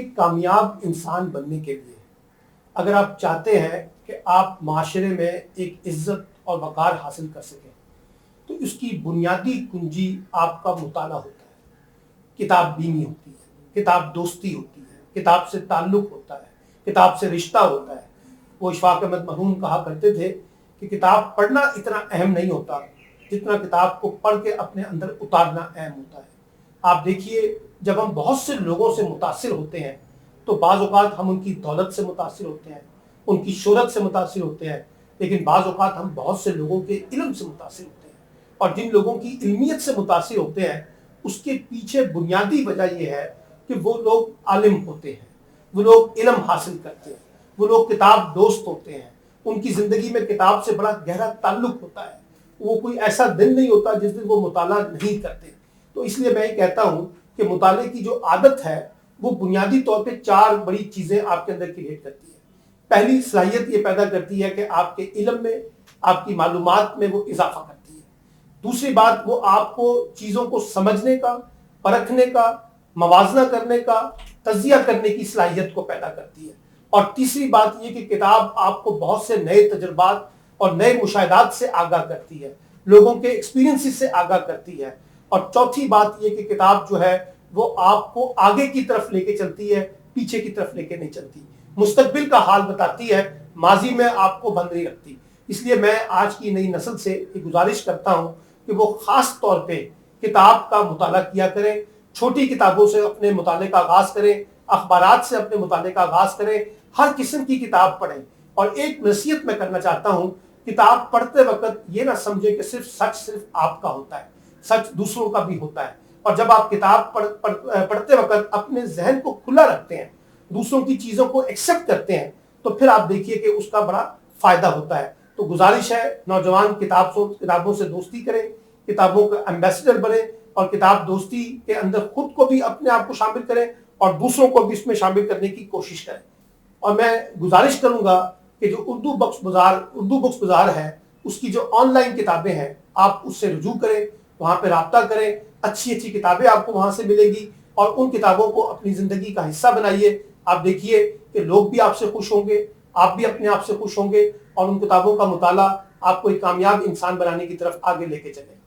एक कामयाब इंसान बनने के लिए अगर आप चाहते हैं कि आप माशरे में एक इज्जत और वक़ार हासिल कर सकें तो इसकी बुनियादी कुंजी आपका मुताला होता है। किताब बीनी होती है, किताब दोस्ती होती है, किताब से ताल्लुक़ होता है, किताब से रिश्ता होता है। वो इशफाक अहमद मरहूम कहा करते थे कि किताब पढ़ना इतना अहम नहीं होता जितना किताब को पढ़ के अपने अंदर उतारना अहम होता है। आप देखिए, जब हम बहुत से लोगों से मुतासिर होते हैं तो बाज़ औक़ात हम उनकी दौलत से मुतासिर होते हैं, उनकी शोहरत से मुतासिर होते हैं, लेकिन बाज़ औक़ात हम बहुत से लोगों के इल्म से मुतासिर होते हैं। और जिन लोगों की इल्मियत से मुतासिर होते हैं उसके पीछे बुनियादी वजह यह है कि वो लोग आलिम होते हैं, वो लोग इल्म हासिल करते हैं, वो लोग किताब दोस्त होते हैं, उनकी ज़िंदगी में किताब से बड़ा गहरा ताल्लुक़ होता है। वो कोई ऐसा दिन नहीं होता जिस दिन वो मुताला नहीं करते। तो इसलिए मैं ये कहता हूँ कि मुताले की जो आदत है वो बुनियादी तौर पे 4 बड़ी चीज़ें आपके अंदर क्रिएट करती है। पहली सलाहियत ये पैदा करती है कि आपके इल्म में, आपकी मालूमात में वो इजाफा करती है। दूसरी बात, वो आपको चीज़ों को समझने का, परखने का, मवाजना करने का, तज़िया करने की सलाहियत को पैदा करती है। और तीसरी बात ये कि किताब आपको बहुत से नए तजुर्बात और नए मुशाहिदात से आगाह करती है, लोगों के एक्सपीरियंसेस से आगाह करती है। और चौथी बात ये कि किताब जो है वो आपको आगे की तरफ लेके चलती है, पीछे की तरफ लेके नहीं चलती। मुस्तकबिल का हाल बताती है, माजी में आपको बंद नहीं रखती। इसलिए मैं आज की नई नस्ल से ये गुजारिश करता हूँ कि वो ख़ास तौर पे किताब का मुताला किया करें, छोटी किताबों से अपने मुताले का आगाज़ करें, अखबारात से अपने मुताले का आगाज़ करें, हर किस्म की किताब पढ़ें। और एक नसीहत मैं करना चाहता हूँ, किताब पढ़ते वक्त ये ना समझे कि सच सिर्फ आपका होता है, सच दूसरों का भी होता है। और जब आप किताब पढ़ते वक्त अपने जहन को खुला रखते हैं, दूसरों की चीज़ों को एक्सेप्ट करते हैं, तो फिर आप देखिए कि उसका बड़ा फ़ायदा होता है। तो गुजारिश है, नौजवान किताबों से दोस्ती करें, किताबों के एम्बेसडर बने और किताब दोस्ती के अंदर खुद को भी अपने आप को शामिल करें और दूसरों को भी इसमें शामिल करने की कोशिश करें। और मैं गुजारिश करूँगा कि जो उर्दू बुक्स बाज़ार है, उसकी जो ऑनलाइन किताबें हैं आप उससे रुजू करें, वहाँ पे राब्ता करें। अच्छी अच्छी किताबें आपको वहाँ से मिलेंगी और उन किताबों को अपनी ज़िंदगी का हिस्सा बनाइए। आप देखिए कि लोग भी आपसे खुश होंगे, आप भी अपने आप से खुश होंगे और उन किताबों का मुताला आपको एक कामयाब इंसान बनाने की तरफ आगे लेके चले।